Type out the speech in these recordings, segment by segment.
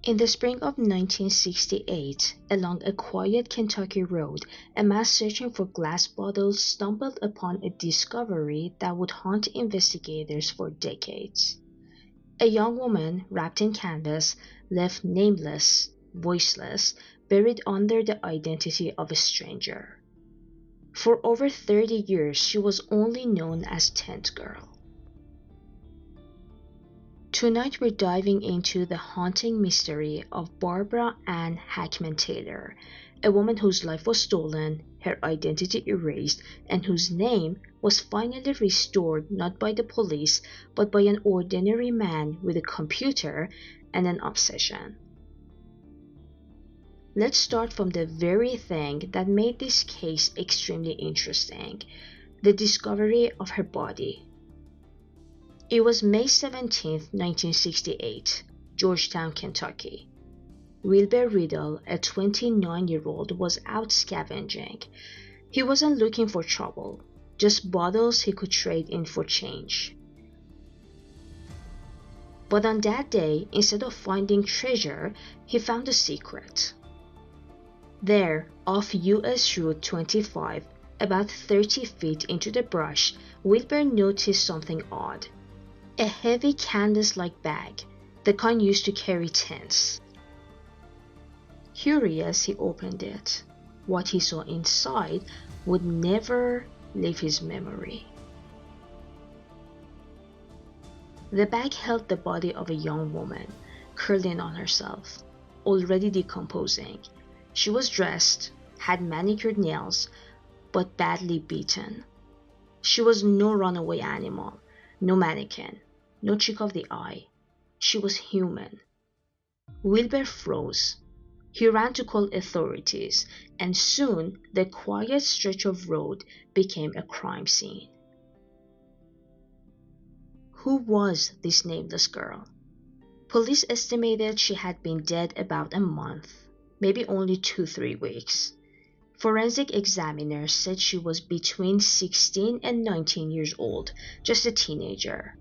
In the spring of 1968, along a quiet Kentucky road, a man searching for glass bottles stumbled upon a discovery that would haunt investigators for decades. A young woman, wrapped in canvas, left nameless, voiceless, buried under the identity of a stranger. For over 30 years, she was only known as Tent Girl. Tonight we're diving into the haunting mystery of Barbara Ann Hackman Taylor, a woman whose life was stolen, her identity erased, and whose name was finally restored not by the police but by an ordinary man with a computer and an obsession. Let's start from the very thing that made this case extremely interesting: the discovery of her body. It was May 17, 1968, Georgetown, Kentucky. Wilbur Riddle, a 29-year-old, was out scavenging. He wasn't looking for trouble, just bottles he could trade in for change. But on that day, instead of finding treasure, he found a secret. There, off US Route 25, about 30 feet into the brush, Wilbur noticed something odd. A heavy canvas-like bag, the kind used to carry tents. Curious, he opened it. What he saw inside would never leave his memory. The bag held the body of a young woman, curling on herself, already decomposing. She was dressed, had manicured nails, but badly beaten. She was no runaway animal, no mannequin, no trick of the eye. She was human. Wilbur froze. He ran to call authorities, and soon the quiet stretch of road became a crime scene. Who was this nameless girl? Police estimated she had been dead about a month, maybe only 2-3 weeks. Forensic examiners said she was between 16 and 19 years old, just a teenager.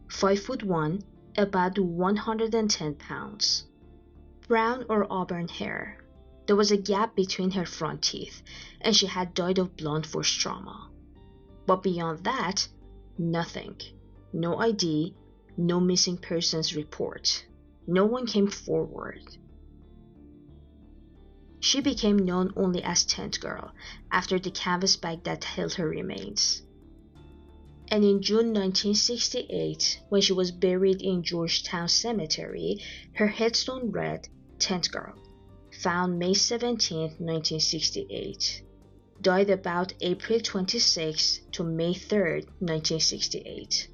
5'1", about 110 pounds. Brown or auburn hair. There was a gap between her front teeth, and she had died of blunt force trauma. But beyond that, nothing. No ID, no missing persons report. No one came forward. She became known only as Tent Girl, after the canvas bag that held her remains. And in June 1968, when she was buried in Georgetown Cemetery, her headstone read, Tent Girl, found May 17, 1968. Died about April 26 to May 3, 1968.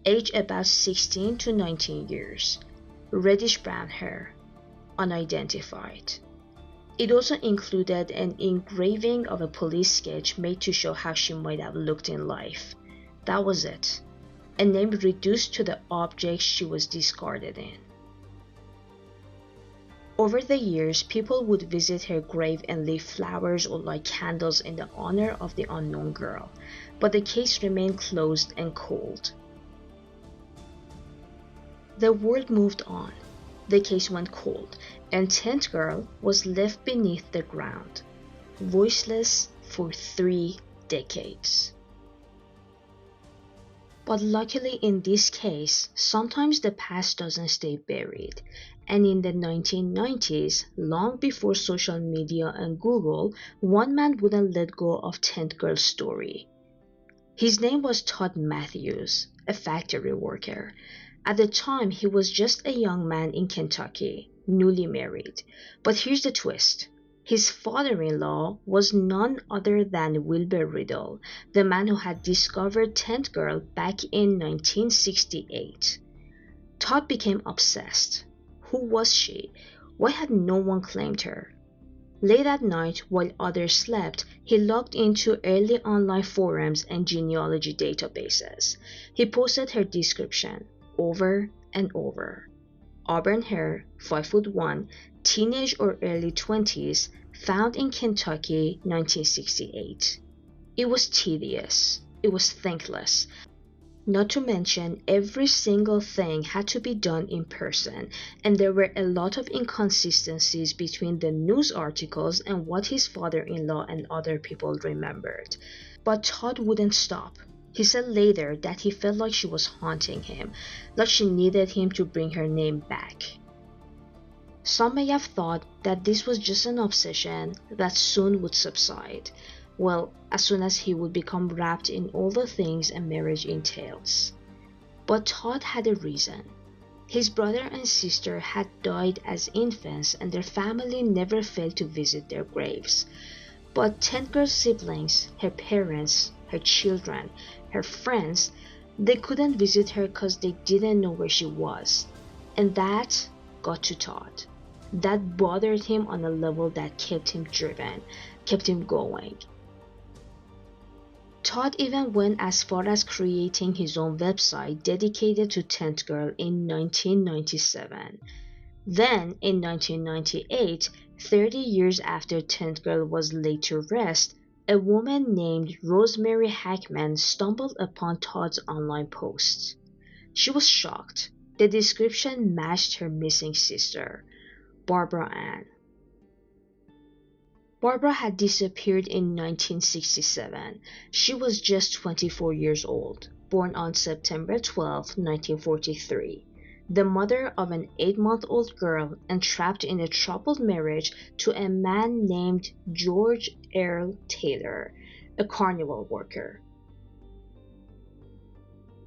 Age about 16 to 19 years. Reddish-brown hair. Unidentified. It also included an engraving of a police sketch made to show how she might have looked in life. That was it. A name reduced to the object she was discarded in. Over the years, people would visit her grave and leave flowers or light candles in the honor of the unknown girl, but the case remained closed and cold. The world moved on. The case went cold, and Tent Girl was left beneath the ground, voiceless for 3 decades. But luckily in this case, sometimes the past doesn't stay buried, and in the 1990s, long before social media and Google, one man wouldn't let go of Tent Girl's story. His name was Todd Matthews, a factory worker. At the time, he was just a young man in Kentucky, newly married. But here's the twist. His father-in-law was none other than Wilbur Riddle, the man who had discovered Tent Girl back in 1968. Todd became obsessed. Who was she? Why had no one claimed her? Late at night, while others slept, he logged into early online forums and genealogy databases. He posted her description over and over. Auburn hair, 5'1", teenage or early 20s, found in Kentucky, 1968. It was tedious. It was thankless. Not to mention, every single thing had to be done in person, and there were a lot of inconsistencies between the news articles and what his father-in-law and other people remembered. But Todd wouldn't stop. He said later that he felt like she was haunting him, like she needed him to bring her name back. Some may have thought that this was just an obsession that soon would subside. Well, as soon as he would become wrapped in all the things a marriage entails. But Todd had a reason. His brother and sister had died as infants and their family never failed to visit their graves. But Tentgirl's siblings, her parents, her children, her friends, they couldn't visit her because they didn't know where she was. And that got to Todd. That bothered him on a level that kept him driven, kept him going. Todd even went as far as creating his own website dedicated to Tentgirl in 1997. Then, in 1998, 30 years after Tentgirl was laid to rest, a woman named Rosemary Hackman stumbled upon Todd's online posts. She was shocked. The description matched her missing sister, Barbara Ann. Barbara had disappeared in 1967. She was just 24 years old, born on September 12, 1943, the mother of an 8-month-old girl and trapped in a troubled marriage to a man named George Earl Taylor, a carnival worker.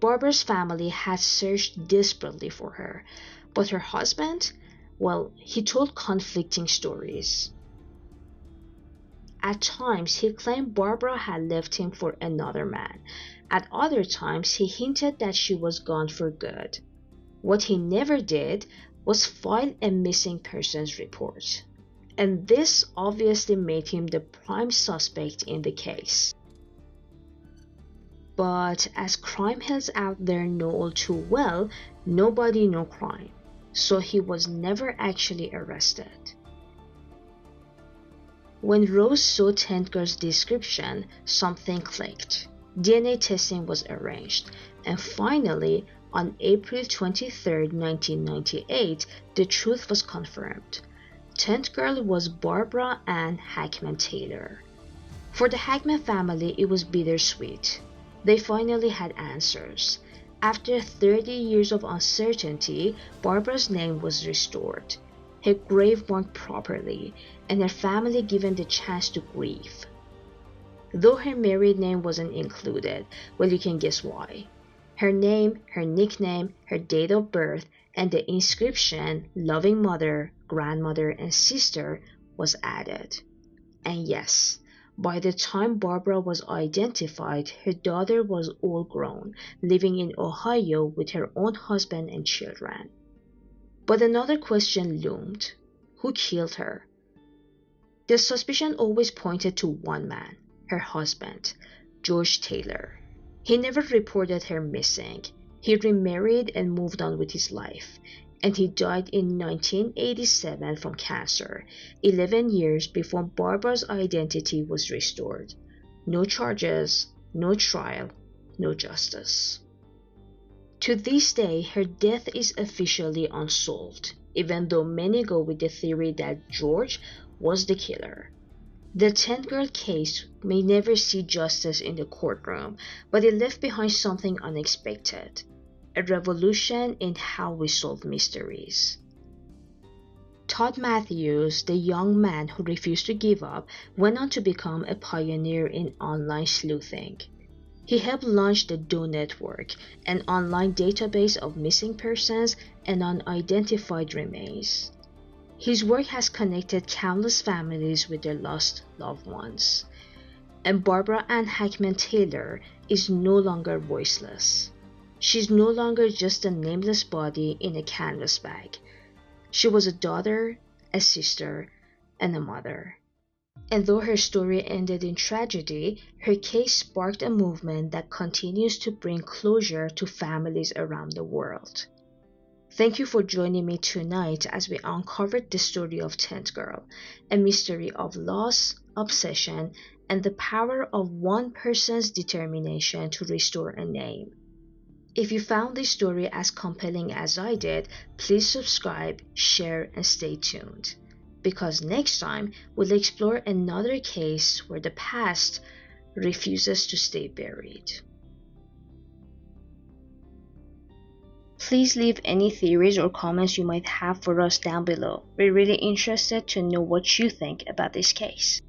Barbara's family had searched desperately for her, but her husband, well, he told conflicting stories. At times, he claimed Barbara had left him for another man. At other times, he hinted that she was gone for good. What he never did was file a missing persons report. And this obviously made him the prime suspect in the case. But as crime heads out there know all too well, nobody know crime. So he was never actually arrested. When Rose saw Tentgirl's description, something clicked. DNA testing was arranged, and finally, on April 23, 1998, the truth was confirmed. Tentgirl was Barbara Ann Hackman Taylor. For the Hackman family, it was bittersweet. They finally had answers. After 30 years of uncertainty, Barbara's name was restored, her grave marked properly, and her family given the chance to grieve. Though her married name wasn't included, well, you can guess why. Her name, her nickname, her date of birth, and the inscription, loving mother, grandmother, and sister, was added. And yes, by the time Barbara was identified, her daughter was all grown, living in Ohio with her own husband and children. But another question loomed. Who killed her? The suspicion always pointed to one man, her husband, George Taylor. He never reported her missing. He remarried and moved on with his life, and he died in 1987 from cancer, 11 years before Barbara's identity was restored. No charges, no trial, no justice. To this day, her death is officially unsolved, even though many go with the theory that George was the killer. The Tentgirl case may never see justice in the courtroom, but it left behind something unexpected, a revolution in how we solve mysteries. Todd Matthews, the young man who refused to give up, went on to become a pioneer in online sleuthing. He helped launch the DOE Network, an online database of missing persons and unidentified remains. His work has connected countless families with their lost loved ones. And Barbara Ann Hackman Taylor is no longer voiceless. She's no longer just a nameless body in a canvas bag. She was a daughter, a sister, and a mother. And though her story ended in tragedy, her case sparked a movement that continues to bring closure to families around the world. Thank you for joining me tonight as we uncovered the story of Tentgirl, a mystery of loss, obsession, and the power of one person's determination to restore a name. If you found this story as compelling as I did, please subscribe, share, and stay tuned. Because next time, we'll explore another case where the past refuses to stay buried. Please leave any theories or comments you might have for us down below. We're really interested to know what you think about this case.